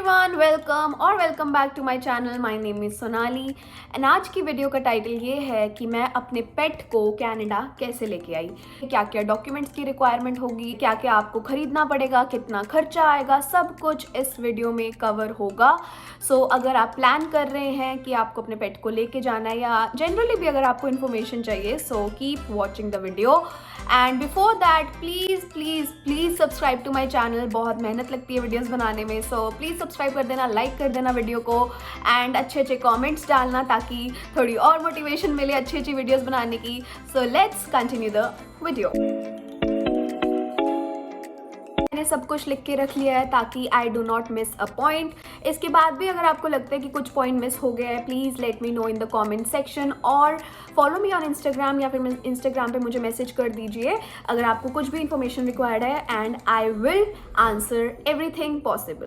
Everyone, welcome back to my channel. My name is Sonali and आज की video का title ये है कि मैं अपने पेट को कनाडा कैसे लेके आई, क्या क्या डॉक्यूमेंट्स की रिक्वायरमेंट होगी, क्या क्या आपको खरीदना पड़ेगा, कितना खर्चा आएगा, सब कुछ इस वीडियो में कवर होगा। सो अगर आप प्लान कर रहे हैं कि आपको अपने पेट को लेके जाना है या जनरली भी अगर आपको इन्फॉर्मेशन चाहिए, so keep watching the video. And before that please subscribe to my channel. बहुत मेहनत लगती है वीडियोस बनाने में, सो प्लीज़ सब्सक्राइब कर देना, लाइक कर देना वीडियो को एंड अच्छे अच्छे कमेंट्स डालना ताकि थोड़ी और मोटिवेशन मिले अच्छी अच्छी वीडियोस बनाने की। So let's continue the video. मैंने सब कुछ लिख के रख लिया है ताकि I do not miss a point. इसके बाद भी अगर आपको लगता है कि कुछ पॉइंट मिस हो गया है, please let me know in the comment section और फॉलो मी ऑन इंस्टाग्राम या फिर इंस्टाग्राम पे मुझे मैसेज कर दीजिए अगर आपको कुछ भी इंफॉर्मेशन रिक्वायर्ड है and I will answer everything possible.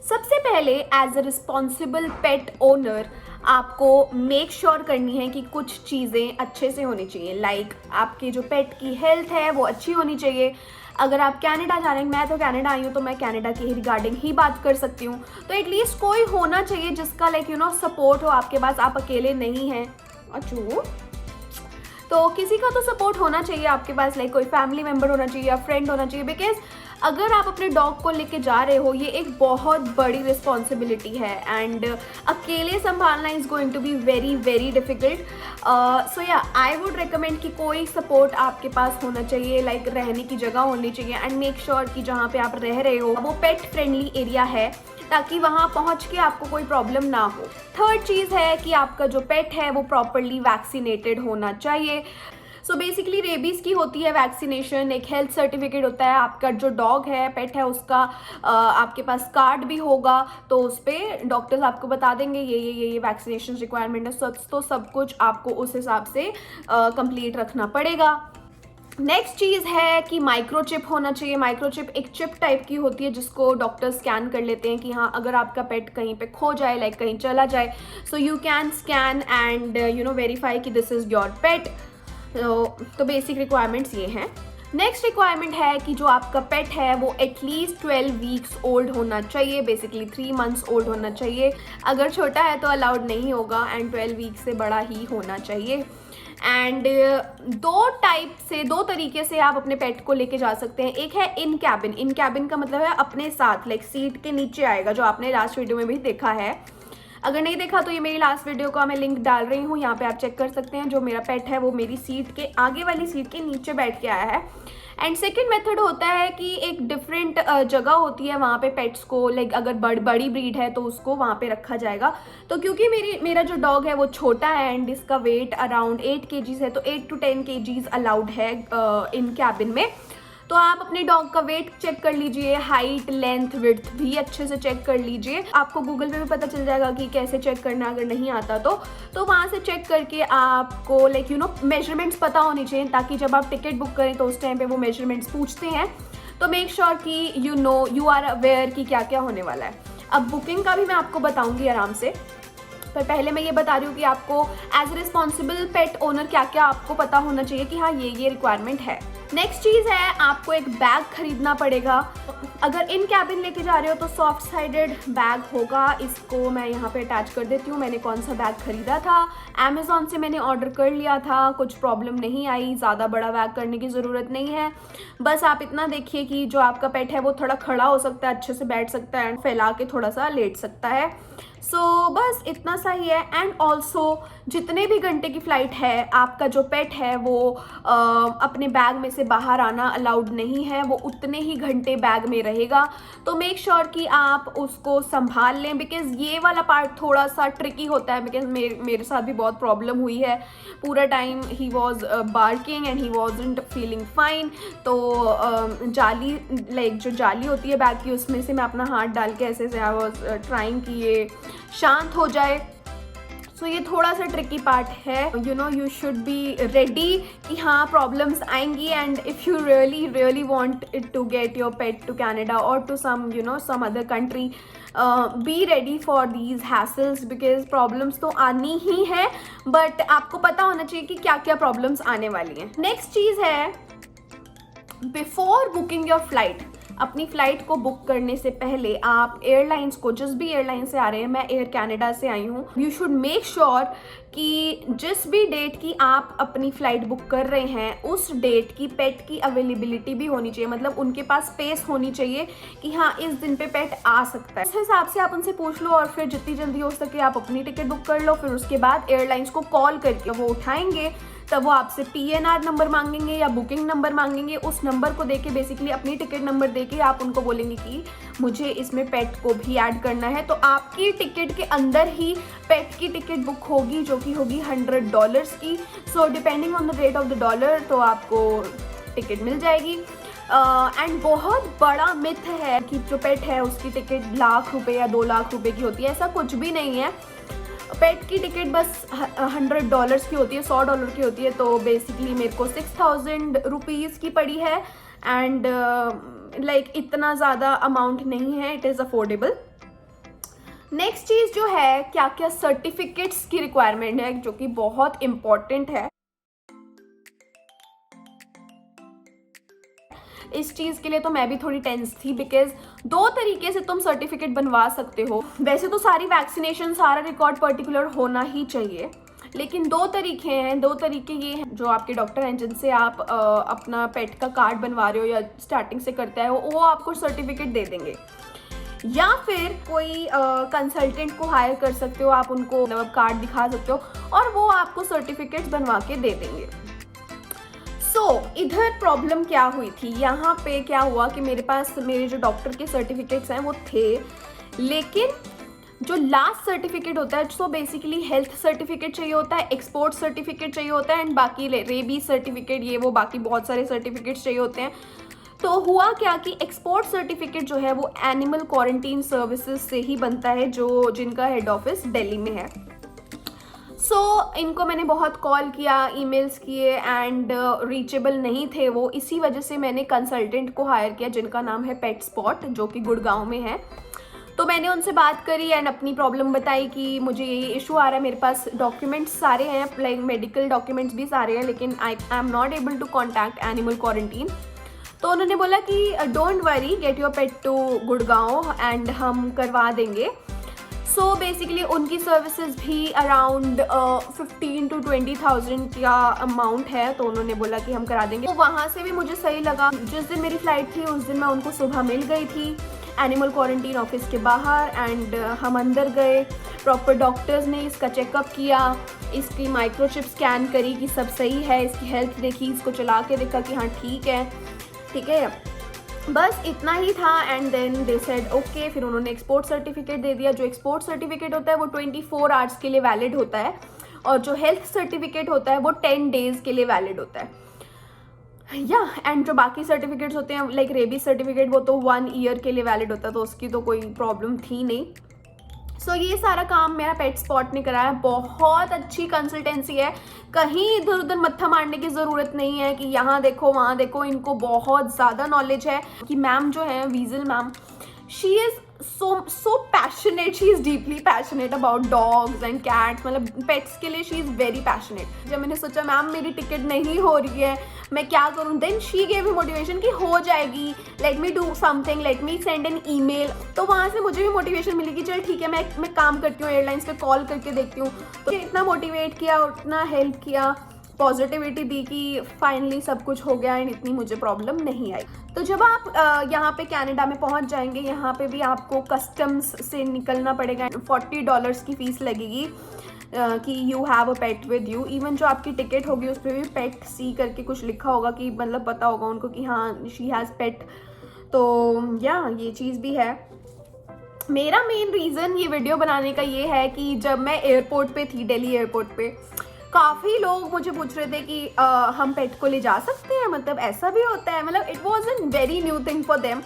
सबसे पहले as a responsible pet owner आपको मेक श्योर करनी है कि कुछ चीज़ें अच्छे से होनी चाहिए। लाइक आपके जो पेट की हेल्थ है वो अच्छी होनी चाहिए। अगर आप कनाडा जा रहे हैं, मैं तो कनाडा आई हूँ तो मैं कनाडा के रिगार्डिंग ही बात कर सकती हूँ, तो एटलीस्ट कोई होना चाहिए जिसका सपोर्ट हो आपके पास, आप अकेले नहीं हैं। अच्छू तो किसी का तो सपोर्ट होना चाहिए आपके पास, लाइक कोई फैमिली मेम्बर होना चाहिए या फ्रेंड होना चाहिए। बिकॉज अगर आप अपने डॉग को लेके जा रहे हो, ये एक बहुत बड़ी रिस्पॉन्सिबिलिटी है एंड अकेले संभालना is going to be very very difficult. So या आई वुड रिकमेंड कि कोई सपोर्ट आपके पास होना चाहिए, लाइक रहने की जगह होनी चाहिए एंड मेक श्योर कि जहाँ पे आप रह रहे हो वो पेट फ्रेंडली एरिया है ताकि वहाँ पहुँच के आपको कोई प्रॉब्लम ना हो। थर्ड चीज़ है कि आपका जो पेट है वो प्रॉपरली वैक्सीनेटेड होना चाहिए। सो बेसिकली रेबीज़ की होती है वैक्सीनेशन, एक हेल्थ सर्टिफिकेट होता है, आपका जो डॉग है पेट है उसका आपके पास कार्ड भी होगा, तो उस पर डॉक्टर्स आपको बता देंगे ये वैक्सीनेशन रिक्वायरमेंट है। तो सब कुछ आपको उस हिसाब से कंप्लीट रखना पड़ेगा। नेक्स्ट चीज़ है कि माइक्रोचिप होना चाहिए। माइक्रोचिप एक चिप टाइप की होती है जिसको डॉक्टर स्कैन कर लेते हैं कि हाँ अगर आपका पेट कहीं पे खो जाए, लाइक कहीं चला जाए, so you can scan and verify कि दिस इज़ योर पेट। तो बेसिक रिक्वायरमेंट्स ये हैं। नेक्स्ट रिक्वायरमेंट है कि जो आपका पेट है वो एटलीस्ट 12 वीक्स ओल्ड होना चाहिए, बेसिकली 3 मंथ्स ओल्ड होना चाहिए। अगर छोटा है तो अलाउड नहीं होगा एंड 12 वीक्स से बड़ा ही होना चाहिए। एंड दो तरीके से आप अपने पेट को लेके जा सकते हैं। एक है इन कैबिन। इन कैबिन का मतलब है अपने साथ, लाइक सीट के नीचे आएगा, जो आपने लास्ट वीडियो में भी देखा है। अगर नहीं देखा तो ये मेरी लास्ट वीडियो का मैं लिंक डाल रही हूँ, यहाँ पे आप चेक कर सकते हैं। जो मेरा पेट है वो मेरी सीट के आगे वाली सीट के नीचे बैठ के आया है। एंड सेकेंड मेथड होता है कि एक डिफरेंट जगह होती है वहाँ पे पेट्स को, लाइक अगर बड़ी ब्रीड है तो उसको वहाँ पे रखा जाएगा। तो क्योंकि मेरा जो डॉग है वो छोटा है एंड इसका वेट अराउंड 8 kgs है, तो 8 to 10 kgs अलाउड है इन कैबिन में। तो आप अपने डॉग का वेट चेक कर लीजिए, हाइट लेंथ विड्थ भी अच्छे से चेक कर लीजिए। आपको गूगल पे भी पता चल जाएगा कि कैसे चेक करना, अगर नहीं आता तो वहाँ से चेक करके आपको मेजरमेंट्स पता होनी चाहिए, ताकि जब आप टिकट बुक करें तो उस टाइम पे वो मेजरमेंट्स पूछते हैं। तो मेक श्योर कि यू आर अवेयर कि क्या क्या होने वाला है। अब बुकिंग का भी मैं आपको बताऊँगी आराम से, पर पहले मैं ये बता रही हूँ कि आपको as a responsible pet owner क्या क्या आपको पता होना चाहिए कि हाँ ये रिक्वायरमेंट है। नेक्स्ट चीज़ है आपको एक बैग खरीदना पड़ेगा। अगर इन कैबिन लेके जा रहे हो तो सॉफ्ट साइडेड बैग होगा। इसको मैं यहाँ पे अटैच कर देती हूँ। मैंने कौन सा बैग खरीदा था, अमेज़ॉन से मैंने ऑर्डर कर लिया था, कुछ प्रॉब्लम नहीं आई। ज़्यादा बड़ा बैग करने की ज़रूरत नहीं है, बस आप इतना देखिए कि जो आपका पेट है वो थोड़ा खड़ा हो सकता है, अच्छे से बैठ सकता है एंड फैला के थोड़ा सा लेट सकता है। सो बस इतना सा ही है। एंड ऑल्सो जितने भी घंटे की फ़्लाइट है, आपका जो पेट है वो अपने बैग में से बाहर आना अलाउड नहीं है, वो उतने ही घंटे बैग में रहेगा। तो मेक श्योर कि आप उसको संभाल लें, बिकॉज़ ये वाला पार्ट थोड़ा सा ट्रिकी होता है। बिकॉज़ मेरे साथ भी बहुत प्रॉब्लम हुई है। पूरा time he was barking and he wasn't feeling fine. तो जाली, लाइक जो जाली होती है बैग की, उसमें से मैं अपना हाथ डाल के ऐसे आई वॉज ट्राइंग कि ये शांत हो जाए। सो ये थोड़ा सा ट्रिकी पार्ट है। यू शुड बी रेडी कि हाँ प्रॉब्लम्स आएंगी and if you really want it to get your pet to Canada और to some other country, be ready for these hassles, because problems तो आनी ही है, बट आपको पता होना चाहिए कि क्या क्या प्रॉब्लम्स आने वाली हैं। नेक्स्ट चीज़ है बिफोर बुकिंग योर फ्लाइट, अपनी फ़्लाइट को बुक करने से पहले आप एयरलाइंस को, जिस भी एयरलाइन से आ रहे हैं, मैं एयर कनाडा से आई हूँ, यू शुड मेक श्योर कि जिस भी डेट की आप अपनी फ़्लाइट बुक कर रहे हैं उस डेट की पेट की अवेलेबिलिटी भी होनी चाहिए, मतलब उनके पास स्पेस होनी चाहिए कि हाँ इस दिन पे पेट आ सकता है। इस हिसाब से आप उनसे पूछ लो और फिर जितनी जल्दी हो सके आप अपनी टिकट बुक कर लो। फिर उसके बाद एयरलाइंस को कॉल करके वो उठाएंगे, तब वो आपसे PNR नंबर मांगेंगे या बुकिंग नंबर मांगेंगे। उस नंबर को देके बेसिकली अपनी टिकट नंबर देके आप उनको बोलेंगे कि मुझे इसमें पेट को भी ऐड करना है, तो आपकी टिकट के अंदर ही पेट की टिकट बुक होगी, जो कि होगी $100 की। So depending on the rate of the dollar तो आपको टिकट मिल जाएगी। एंड बहुत बड़ा मिथ है कि जो पेट है उसकी टिकट लाख रुपए या 2 लाख रुपए की होती है, ऐसा कुछ भी नहीं है। पेट की टिकट बस $100 की होती है, $100 की होती है। तो बेसिकली मेरे को 6000 रुपीज़ की पड़ी है एंड लाइक इतना ज़्यादा अमाउंट नहीं है, इट इज़ अफोर्डेबल। नेक्स्ट चीज़ जो है, क्या क्या सर्टिफिकेट्स की रिक्वायरमेंट है, जो कि बहुत इम्पॉर्टेंट है। इस चीज़ के लिए तो मैं भी थोड़ी टेंस थी, बिकॉज 2 तरीके से तुम सर्टिफिकेट बनवा सकते हो। वैसे तो सारी वैक्सीनेशन, सारा रिकॉर्ड पर्टिकुलर होना ही चाहिए, लेकिन 2 तरीके हैं। 2 तरीके ये हैं, जो आपके डॉक्टर हैं जिनसे आप अपना पेट का कार्ड बनवा रहे हो या स्टार्टिंग से करते हैं, वो आपको सर्टिफिकेट दे देंगे। या फिर कोई कंसल्टेंट को हायर कर सकते हो, आप उनको मतलब कार्ड दिखा सकते हो और वो आपको सर्टिफिकेट बनवा के दे देंगे। इधर प्रॉब्लम क्या हुई थी, यहाँ पे क्या हुआ कि मेरे पास मेरे जो डॉक्टर के सर्टिफिकेट्स हैं वो थे, लेकिन जो लास्ट सर्टिफिकेट होता है, सो बेसिकली हेल्थ सर्टिफिकेट चाहिए होता है, एक्सपोर्ट सर्टिफिकेट चाहिए होता है एंड बाकी रेबीज सर्टिफिकेट, ये वो बाकी बहुत सारे सर्टिफिकेट्स चाहिए होते हैं। तो हुआ क्या कि एक्सपोर्ट सर्टिफिकेट जो है वो एनिमल क्वारंटीन सर्विसेज से ही बनता है, जो जिनका हेड ऑफिस दिल्ली में है। इनको मैंने बहुत कॉल किया, ईमेल्स किए एंड रीचेबल नहीं थे वो। इसी वजह से मैंने कंसल्टेंट को हायर किया जिनका नाम है पेट स्पॉट, जो कि गुड़गांव में है। तो मैंने उनसे बात करी एंड अपनी प्रॉब्लम बताई कि मुझे ये इशू आ रहा है, मेरे पास डॉक्यूमेंट्स सारे हैं, लाइक मेडिकल डॉक्यूमेंट्स भी सारे हैं, लेकिन I am not able to contact animal quarantine. तो उन्होंने बोला कि don't worry, get your pet to Gurgaon and हम करवा देंगे। सो बेसिकली उनकी सर्विसेज भी अराउंड 15 to 20,000 का अमाउंट है, तो उन्होंने बोला कि हम करा देंगे। तो वहाँ से भी मुझे सही लगा। जिस दिन मेरी फ़्लाइट थी उस दिन मैं उनको सुबह मिल गई थी एनिमल क्वारंटीन ऑफिस के बाहर एंड हम अंदर गए। प्रॉपर डॉक्टर्स ने इसका चेकअप किया, इसकी माइक्रोचिप स्कैन करी कि सब सही है, इसकी हेल्थ देखी, इसको चला के देखा कि हाँ ठीक है, बस इतना ही था। And then they said okay. फिर उन्होंने एक्सपोर्ट सर्टिफिकेट दे दिया। जो एक्सपोर्ट सर्टिफिकेट होता है वो 24 आवर्स के लिए वैलिड होता है और जो हेल्थ सर्टिफिकेट होता है वो 10 डेज के लिए वैलिड होता है। एंड जो बाकी सर्टिफिकेट्स होते हैं लाइक रेबीज सर्टिफिकेट, वो तो 1 ईयर के लिए वैलिड होता है, तो उसकी तो कोई प्रॉब्लम थी नहीं। ये सारा काम मेरा पेट स्पॉट ने कराया। बहुत अच्छी कंसल्टेंसी है, कहीं इधर उधर मत्था मारने की ज़रूरत नहीं है कि यहाँ देखो वहाँ देखो। इनको बहुत ज़्यादा नॉलेज है कि मैम जो है वीजल ma'am, she is so passionate, she is deeply passionate about dogs and cats, मतलब पेट्स के लिए she is very passionate। जब मैंने सोचा मैम मेरी टिकट नहीं हो रही है, मैं क्या करूँ, then she gave me motivation कि हो जाएगी, let me do something, let me send an email। तो वहाँ से मुझे भी मोटिवेशन मिली कि चल ठीक है, मैं काम करती हूँ, एयरलाइंस पे कॉल करके देखती हूँ। तो इतना मोटिवेट किया, उतना हेल्प किया, पॉजिटिविटी दी कि फाइनली सब कुछ हो गया एंड इतनी मुझे प्रॉब्लम नहीं आई। तो जब आप यहाँ पे कनाडा में पहुँच जाएंगे, यहाँ पे भी आपको कस्टम्स से निकलना पड़ेगा। $40 की फ़ीस लगेगी कि you have a pet with you. Even जो आपकी टिकट होगी उस पर भी पेट सी करके कुछ लिखा होगा कि मतलब पता होगा उनको कि हाँ शी हैज़ पेट। तो ये चीज़ भी है। मेरा मेन रीज़न ये वीडियो बनाने का ये है कि जब मैं एयरपोर्ट पे थी, दिल्ली एयरपोर्ट पे, काफ़ी लोग मुझे पूछ रहे थे कि हम पेट को ले जा सकते हैं, मतलब ऐसा भी होता है, मतलब it was an very new thing for them.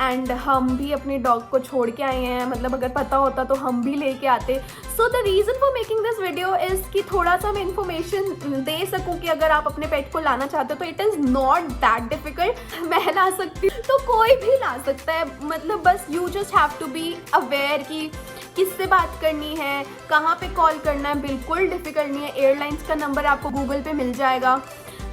And हम भी अपने डॉग को छोड़ के आए हैं, मतलब अगर पता होता तो हम भी लेके आते। So the reason for making this video is कि थोड़ा सा मैं इन्फॉर्मेशन दे सकूँ कि अगर आप अपने पेट को लाना चाहते हो तो it is not that difficult. मैं ला सकती हूँ तो कोई भी ला सकता है, मतलब बस you just have to be aware कि किससे बात करनी है, कहाँ पे कॉल करना है। बिल्कुल डिफिकल्ट नहीं है। एयरलाइंस का नंबर आपको गूगल पे मिल जाएगा,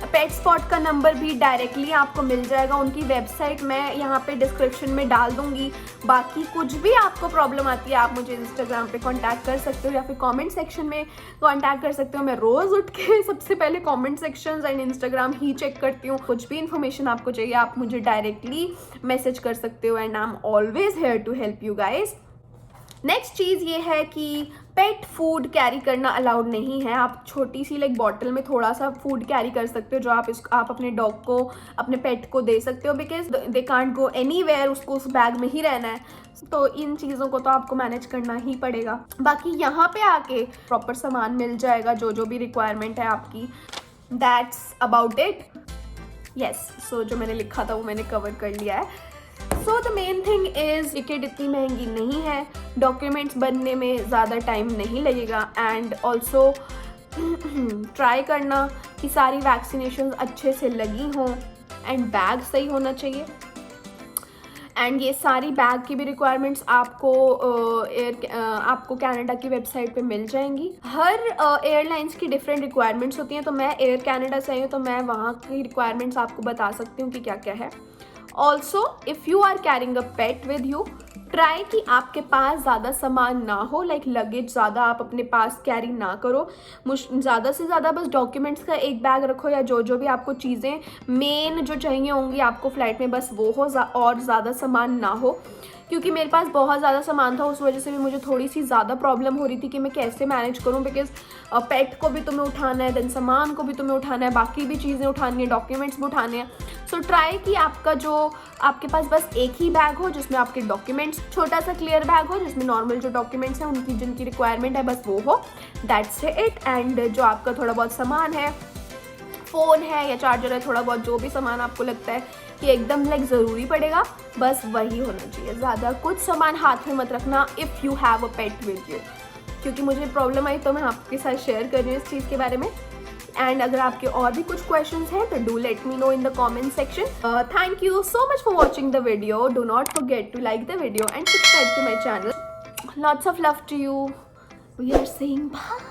पेट स्पॉट का नंबर भी डायरेक्टली आपको मिल जाएगा, उनकी वेबसाइट मैं यहाँ पे डिस्क्रिप्शन में डाल दूँगी। बाकी कुछ भी आपको प्रॉब्लम आती है आप मुझे इंस्टाग्राम पे कांटेक्ट कर सकते हो या फिर कमेंट सेक्शन में कांटेक्ट कर सकते हो। मैं रोज़ उठ के सबसे पहले कमेंट सेक्शंस एंड इंस्टाग्राम ही चेक करती हूँ। कुछ भी इन्फॉर्मेशन आपको चाहिए आप मुझे डायरेक्टली मैसेज कर सकते हो and I am always here to help you guys. Next चीज़ ये है कि पेट फूड कैरी करना अलाउड नहीं है। आप छोटी सी लाइक बॉटल में थोड़ा सा फूड कैरी कर सकते हो जो आप अपने डॉग को, अपने पेट को दे सकते हो, because they can't go anywhere, उसको उस बैग में ही रहना है। तो इन चीज़ों को तो आपको मैनेज करना ही पड़ेगा। बाकी यहाँ पे आके प्रॉपर सामान मिल जाएगा जो जो भी रिक्वायरमेंट है आपकी। That's about it. यस, सो जो मैंने लिखा था वो मैंने कवर कर लिया है। So the main thing is ticket इतनी महंगी नहीं है, डॉक्यूमेंट्स बनने में ज़्यादा टाइम नहीं लगेगा एंड ऑल्सो ट्राई करना कि सारी वैक्सीनेशन अच्छे से लगी हों एंड बैग सही होना चाहिए। एंड ये सारी बैग की भी रिक्वायरमेंट्स आपको कनाडा की वेबसाइट पे मिल जाएंगी। हर एयरलाइंस की डिफरेंट रिक्वायरमेंट्स होती हैं, तो मैं एयर कनाडा से आई हूँ तो मैं वहाँ की रिक्वायरमेंट्स आपको बता सकती हूँ कि क्या क्या है। Also if you are carrying a pet with you, try कि आपके पास ज़्यादा सामान ना हो, लाइक लगेज ज़्यादा आप अपने पास कैरी ना करो। ज़्यादा से ज़्यादा बस डॉक्यूमेंट्स का एक बैग रखो या जो जो भी आपको चीज़ें मेन जो चाहिए होंगी आपको फ़्लाइट में बस वो हो, और ज़्यादा सामान ना हो। क्योंकि मेरे पास बहुत ज़्यादा सामान था, उस वजह से भी मुझे थोड़ी सी ज़्यादा प्रॉब्लम हो रही थी कि मैं कैसे मैनेज करूं, बिकॉज पेट को भी तुम्हें उठाना है, देन सामान को भी तुम्हें उठाना है, बाकी भी चीज़ें उठानी है, डॉक्यूमेंट्स भी उठाने हैं। सो ट्राई कि आपके पास बस एक ही बैग हो जिसमें आपके डॉक्यूमेंट्स, छोटा सा क्लियर बैग हो जिसमें नॉर्मल जो डॉक्यूमेंट्स हैं उनकी जिनकी रिक्वायरमेंट है बस वो हो। That's it. एंड जो आपका थोड़ा बहुत सामान है, फ़ोन है या चार्जर है, थोड़ा बहुत जो भी सामान आपको लगता है कि एकदम लाइक ज़रूरी पड़ेगा, बस वही होना चाहिए। ज़्यादा कुछ सामान हाथ में मत रखना if you have a pet with you, क्योंकि मुझे प्रॉब्लम आई तो मैं आपके साथ शेयर कर रही हूँ इस चीज़ के बारे में। एंड अगर आपके और भी कुछ क्वेश्चंस हैं तो do let me know in the comment section. Thank you so much for watching the video. Do not forget to like the video and subscribe to my channel. Lots of love to you. We are saying bye.